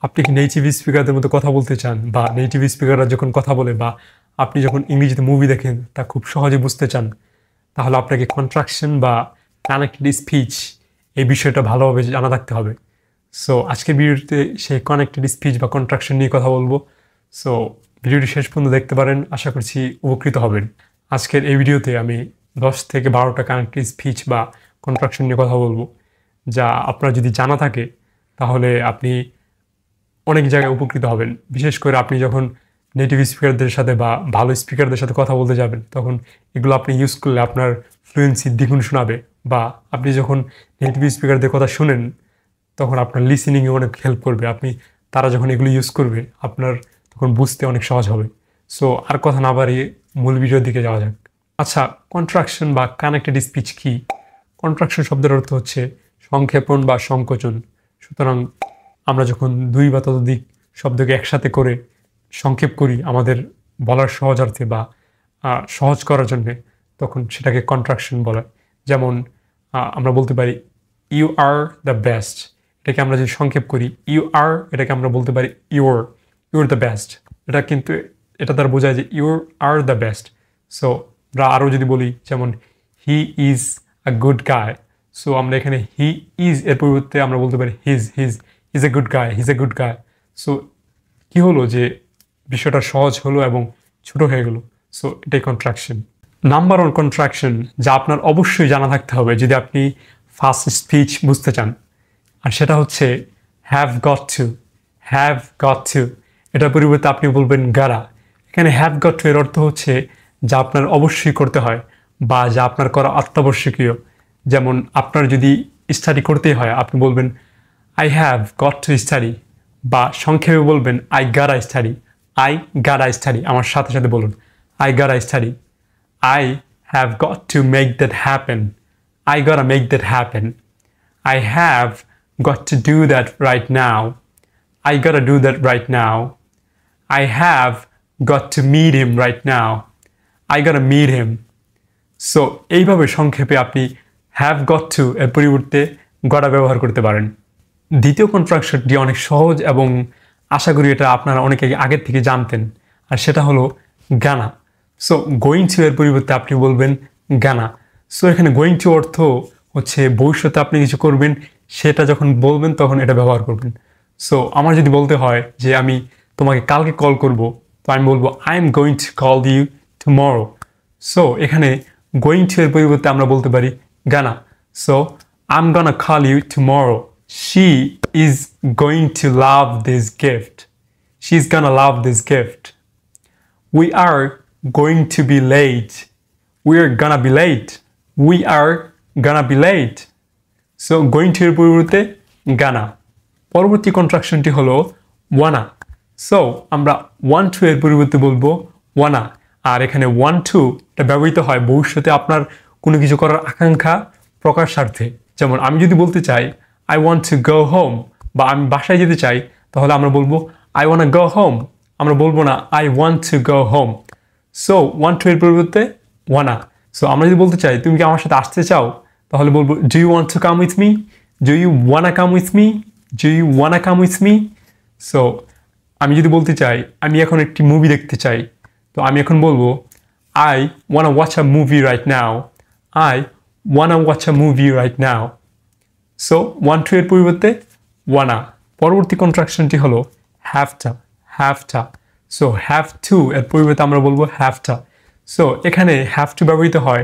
আপনি কি নেটিভ স্পিকারদের মতো কথা বলতে চান, বা নেটিভ স্পিকাররা যখন কথা বলে, বা আপনি যখন ইংরেজিতে মুভি দেখেন তা খুব সহজে বুঝতে চান, তাহলে আপনাকে কন্ট্রাকশন বা কানেক্টেড স্পিচ এই বিষয়টা ভালোভাবে জানা থাকতে হবে। সো আজকের ভিডিওতে সেই কানেক্টেড স্পিচ বা কন্ট্রাকশন নিয়ে কথা বলবো। সো ভিডিওটি শেষ পর্যন্ত দেখতে পারেন, আশা করছি উপকৃত হবেন। আজকের এই ভিডিওতে আমি 10 থেকে 12টা কানেক্টেড স্পিচ বা কন্ট্রাকশন নিয়ে কথা বলবো, যা আপনার যদি জানা থাকে তাহলে আপনি অনেক জায়গায় উপকৃত হবেন। বিশেষ করে আপনি যখন নেটিভ স্পিকারদের সাথে বা ভালো স্পিকারদের সাথে কথা বলতে যাবেন, তখন এগুলো আপনি ইউজ করলে আপনার ফ্লুয়েন্সি দ্বিগুণ শোনাবে। বা আপনি যখন নেটিভ স্পিকারদের কথা শুনেন, তখন আপনার লিসেনিংয়ে অনেক হেল্প করবে। তারা যখন এগুলো ইউজ করবে, আপনার তখন বুঝতে অনেক সহজ হবে। সো আর কথা না বাড়িয়ে মূল ভিডিওর দিকে যাওয়া যাক। আচ্ছা, কন্ট্রাকশন বা কানেক্টেড স্পিচ কি? কন্ট্রাকশন শব্দের অর্থ হচ্ছে সংক্ষেপণ বা সংকোচন। সুতরাং আমরা যখন দুই বা ততোধিক শব্দকে একসাথে করে সংক্ষেপ করি আমাদের বলার সহজার্থে বা সহজ করার জন্যে, তখন সেটাকে কন্ট্রাকশন বলা হয়। যেমন আমরা বলতে পারি ইউ আর দ্য বেস্ট। এটাকে আমরা যদি সংক্ষেপ করি ইউ আর, এটাকে আমরা বলতে পারি ইউর দ্য বেস্ট। এটা দ্বারা বোঝায় যে your are the best. So আমরা আরও যদি বলি, যেমন he is a good guy. So আমরা এখানে হি ইজ এর পরিবর্তে আমরা বলতে পারি he's a good guy. So কী হলো যে বিষয়টা সহজ হলো এবং ছোট হয়ে গেল। সো এটাই কন্ট্রাকশন। নাম্বার ওয়ান কন্ট্রাকশন, যা আপনার অবশ্যই জানা থাকতে হবে যদি আপনি ফাস্ট স্পিচ বুঝতে চান, আর সেটা হচ্ছে হ্যাভ গট টু। এটার পরিবর্তে আপনি বলবেন গারা। এখানে হ্যাভ গট টু এর অর্থ হচ্ছে যা আপনার অবশ্যই করতে হয় বা যা আপনার করা অত্যাবশ্যকীয়। যেমন আপনার যদি স্টাডি করতেই হয়, আপনি বলবেন I have got to study, বা সংক্ষেপে বলবেন আই গারা স্টাডি। আমার সাথে সাথে বলুন I gotta study. I have got to make that happen. I gotta make that happen. I have got to do that right now. I gotta do that right now. I have got to meet him right now. I gotta meet him. So এইভাবে সংক্ষেপে আপনি have got to এর পরিবর্তে gotta ব্যবহার করতে পারেন। দ্বিতীয় কন্ট্রাকশনটি অনেক সহজ এবং আশা করি এটা আপনারা অনেকে আগের থেকে জানতেন, আর সেটা হলো গানা। সো গোয়িং টু এর পরিবর্তে আপনি বলবেন গানা। সো এখানে গোয়িং টু অর্থ হচ্ছে ভবিষ্যতে আপনি কিছু করবেন, সেটা যখন বলবেন তখন এটা ব্যবহার করবেন। সো আমার যদি বলতে হয় যে আমি তোমাকে কালকে কল করব, তো আমি বলবো I am going to call you tomorrow. So এখানে গোয়িং টু এর পরিবর্তে আমরা বলতে পারি gonna. So I am gonna call you tomorrow. She is going to love this gift. She's gonna love this gift. We are going to be late. We are gonna be late. We are gonna be late. So going to এর পরিবর্তে gonna। পরবর্তী কন্ট্রাকশনটি হলো wanna। So আমরা want to এর পরিবর্তে বলবো wanna। আর এখানে want to এটা ব্যবহৃত হয় ভবিষ্যতে আপনার কোনো কিছু করার আকাঙ্ক্ষা প্রকাশার্থে। যেমন আমি যদি বলতে চাই I want to go home, বা আমি বাসায় যেতে চাই, তাহলে আমরা বলবো I wanna go home। আমরা বলবো না I want to go home। So want to এর পরিবর্তে wanna। সো আমরা যদি বলতে চাই তুমি কি আমার সাথে আসতে চাও, তাহলে বলবো do you want to come with me? Do you wanna come with me? Do you wanna come with me? So আমি যদি বলতে চাই আমি এখন একটি মুভি দেখতে চাই, তো আমি এখন বলবো I wanna watch a movie right now. I wanna watch a movie right now. So want to এর পরিবর্তে wanna। পরবর্তী কন্ট্রাকশনটি হলো have to। So have to এর পরিবর্তে আমরা বলবো have to। সো এখানে have to ব্যবহৃত হয়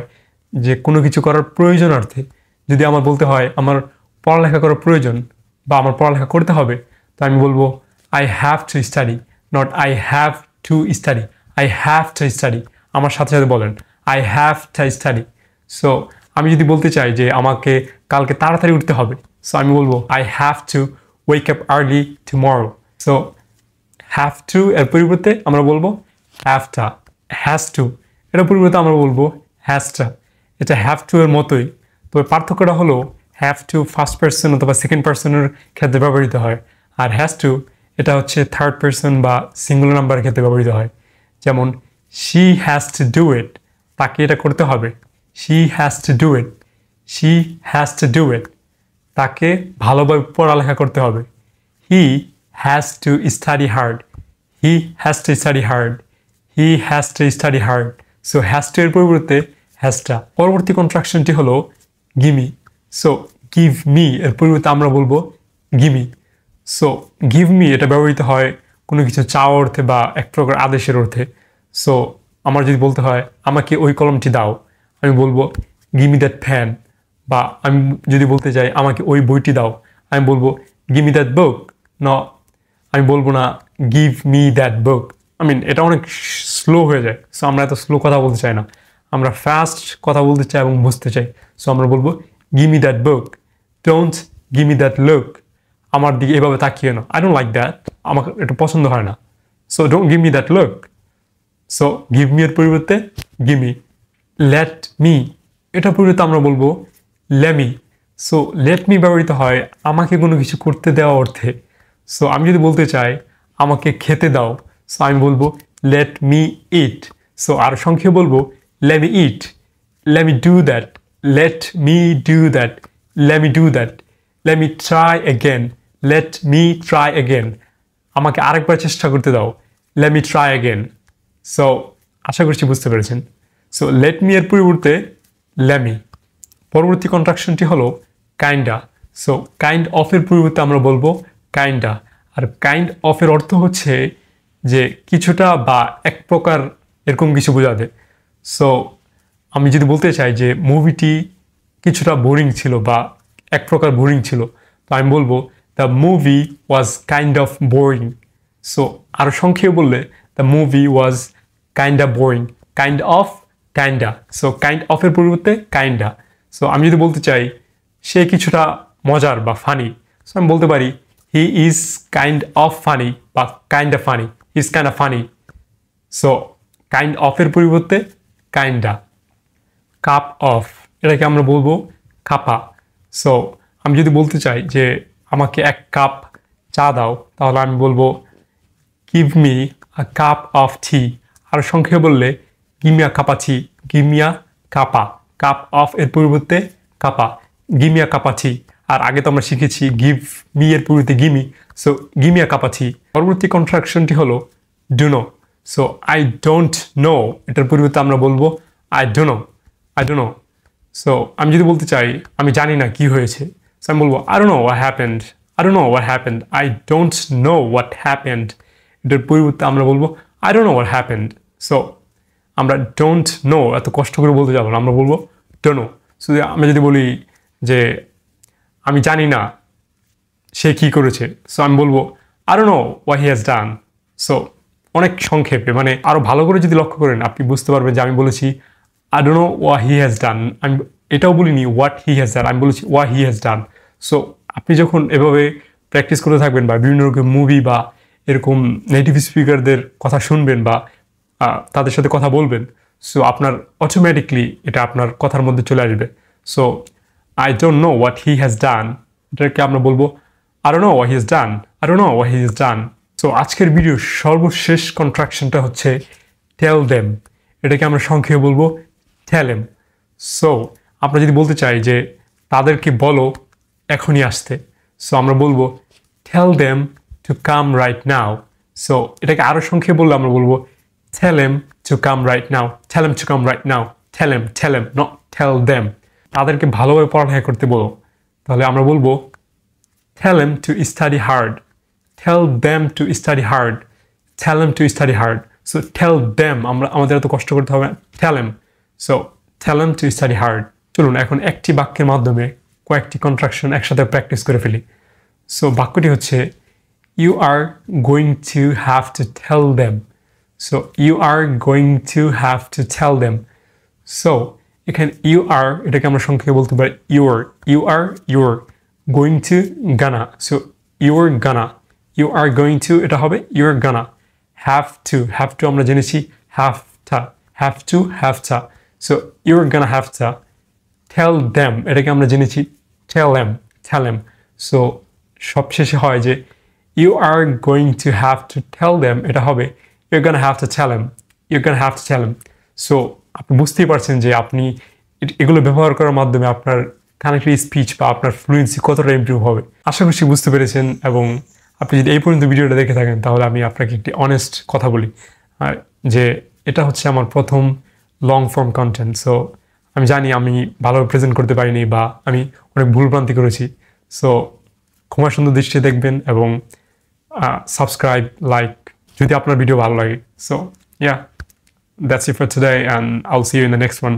যে কোনো কিছু করার প্রয়োজনার্থে। যদি আমার বলতে হয় আমার পড়ালেখা করার প্রয়োজন বা আমার পড়ালেখা করতে হবে, তো আমি বলবো I have to study, not I have to study. I have to study। আমার সাথে সাথে বলেন I have to study। So আমি যদি বলতে চাই যে আমাকে কালকে তাড়াতাড়ি উঠতে হবে, সো আমি বলবো I have to wake up early tomorrow। So have to এর পরিবর্তে আমরা বলবো have to। has to এর পরিবর্তে আমরা বলবো has to। এটা have to এর মতোই, তবে পার্থক্যটা হলো have to ফার্স্ট পারসন অথবা সেকেন্ড পারসনের ক্ষেত্রে ব্যবহৃত হয়, আর has to এটা হচ্ছে থার্ড পারসন বা সিঙ্গুলার নাম্বারের ক্ষেত্রে ব্যবহৃত হয়। যেমন she has to do it, তাকে এটা করতে হবে। she has to do it. She has to do it. তাকে ভালোভাবে পড়ালেখা করতে হবে। He has to study hard. He has to study hard. He has to study hard. So has to এর পরিবর্তে has to। পরবর্তী কন্ট্রাকশনটি হলো gimme। So give me এর পরিবর্তে আমরা বলবো gimme। So give me এটা ব্যবহৃত হয় কোনো কিছু চাওয়ার অর্থে বা এক প্রকার আদেশের অর্থে। সো আমার যদি বলতে হয় আমাকে ওই কলমটি দাও, আমি বলবো give me that pen। বা আমি যদি বলতে চাই আমাকে ওই বইটি দাও, আমি বলবো give me that book। না, আমি বলবো না give me that book। এটা অনেক স্লো হয়ে যায়। সো আমরা এত স্লো কথা বলতে চাই না, আমরা ফাস্ট কথা বলতে চাই এবং বুঝতে চাই। সো আমরা বলবো give me that book, don't give me that look। আমার দিকে এভাবে তাকিয়ে না, I don't like that, আমাকে এটা পছন্দ হয় না। So don't give me that look। So give me এর পরিবর্তে give me। let me এটার পরিবর্তে আমরা বলবো let me। So let me ব্যবহৃত হয় আমাকে কোনো কিছু করতে দেওয়া অর্থে। সো আমি যদি বলতে চাই আমাকে খেতে দাও, সো আমি বলবো let me eat। সো আর সংক্ষেপে বলবো let me eat, let me do that, let me do that, let me do that, let me try again, let me try again। আমাকে আরেকবার চেষ্টা করতে দাও, let me try again। So আশা করছি বুঝতে পেরেছেন। সো let me এর পরিবর্তে let me। পরবর্তী কন্ট্রাকশনটি হলো কাইন্ডা। সো কাইন্ড অফ এর পরিবর্তে আমরা বলবো কাইন্ডা। আর কাইন্ড অফ এর অর্থ হচ্ছে যে কিছুটা বা এক প্রকার এরকম কিছু বোঝাতে। সো আমি যদি বলতে চাই যে মুভিটি কিছুটা বোরিং ছিল বা এক প্রকার বোরিং ছিল, তো আমি বলবো the movie was kind of boring. So আরও সংক্ষেপে বললে the movie was kinda boring, kind of kinda. So kind of এর পরিবর্তে কাইন্ডা। সো আমি যদি বলতে চাই সে কিছুটা মজার বা ফানি, সো আমি বলতে পারি he is kind of funny বা kind of funny, is kind of funny. So kind of এর পরিবর্তে কাইন্ডা। কাপ অফ এটাকে আমরা বলবো কাপা। সো আমি যদি বলতে চাই যে আমাকে এক কাপ চা দাও, তাহলে আমি বলবো give me a cup of tea. আর সংক্ষেপে বললে গিমিয়া কাপা টি, গিমিয়া কাপা। কাপ অফ এর পরিবর্তে কাপা, গিমিয়া কাপা টি। আর আগে তো আমরা শিখেছি গিভ মি এর পরিবর্তে গিমি। সো গিমিয়া কাপা টি। পরবর্তী কন্ট্রাকশনটি হলো dunno. So I don't know এটার পরিবর্তে আমরা বলবো I dunno, I dunno. So আমি যদি বলতে চাই আমি জানি না কি হয়েছে, সো আমি বলবো I don't know what happened, I don't know what happened, I don't know what happened. এটার পরিবর্তে আমরা বলবো I don't know what happened. So আমরা ডোন্ট নো এত কষ্ট করে বলতে যাবো না, আমরা বলবো ডোন্ট নো। সো আমি যদি বলি যে আমি জানি না সে কী করেছে, সো আমি বলবো I don't know what he has done. So অনেক সংক্ষেপে, আরও ভালো করে যদি লক্ষ্য করেন আপনি বুঝতে পারবেন যে আমি বলেছি I don't know what he has done. আমি এটাও বলিনি হোয়াট হি হ্যাজ ডান, আমি বলেছি what he has done. So আপনি যখন এভাবে প্র্যাকটিস করতে থাকবেন বা বিভিন্ন রকম মুভি বা এরকম নেটিভ স্পিকারদের কথা শুনবেন বা তাদের সাথে কথা বলবেন, সো আপনার অটোমেটিকলি এটা আপনার কথার মধ্যে চলে আসবে। So I don't know what he has done, এটাকে আমরা বলবো I don't know what he has done, I don't know what he has done. So আজকের ভিডিওর সর্বশেষ কন্ট্রাকশনটা হচ্ছে টেল দেম। এটাকে আমরা সংক্ষেপে বলবো টেল দেম। সো আমরা যদি বলতে চাই যে তাদেরকে বলো এখনই আসতে, সো আমরা বলবো tell them to come right now. So এটাকে আরও সংক্ষেপে বললে আমরা বলবো tell them to come right now, tell them to come right now, tell them not tell them. তাদেরকে ভালোভাবে পড়ালেখা করতে বলো, তাহলে আমরা বলবো tell them to study hard, tell them to study hard, tell them to study hard. So tell them আমাদের এত কষ্ট করতে হবে না, tell them. So tell them to study hard. চলুন এখন একটি বাক্যের মাধ্যমে কয়েকটি কন্ট্রাকশন একসাথে প্র্যাকটিস করে ফেলি। সো বাক্যটি হচ্ছে you are going to have to tell them. So you are going to have to tell them. So এখানে ইউ আর এটাকে আমরা সংক্ষেপে বলতে পারি you're, you are you're, going to gonna. So you're gonna, you are going to এটা হবে you're gonna. Have to আমরা জেনেছি have to. So you're gonna have to tell them, এটাকে আমরা জেনেছি টেল দেম। সো সবশেষে হয় যে you are going to have to tell them, এটা হবে you're gonna have to tell them, you're gonna have to tell them. So আপনি বুঝতেই পারছেন যে আপনি এগুলো ব্যবহার করার মাধ্যমে আপনার কানেক্টেড স্পিচ বা আপনার ফ্লুয়েন্সি কতটা ইমপ্রুভ হবে। আশা করছি বুঝতে পেরেছেন এবং আপনি যদি এই পর্যন্ত ভিডিওটা দেখে থাকেন তাহলে আমি আপনাকে একটি অনেস্ট কথা বলি, আর যে এটা হচ্ছে আমার প্রথম লং ফর্ম কন্টেন্ট। সো আমি জানি আমি ভালোভাবে প্রেজেন্ট করতে পারিনি বা আমি অনেক ভুলভ্রান্তি করেছি। সো ক্ষমা সুন্দর দৃষ্টিতে দেখবেন এবং সাবস্ক্রাইব, লাইক যদি আপনার ভিডিও ভালো লাগে। So yeah, that's it for today and I'll see you in the next one.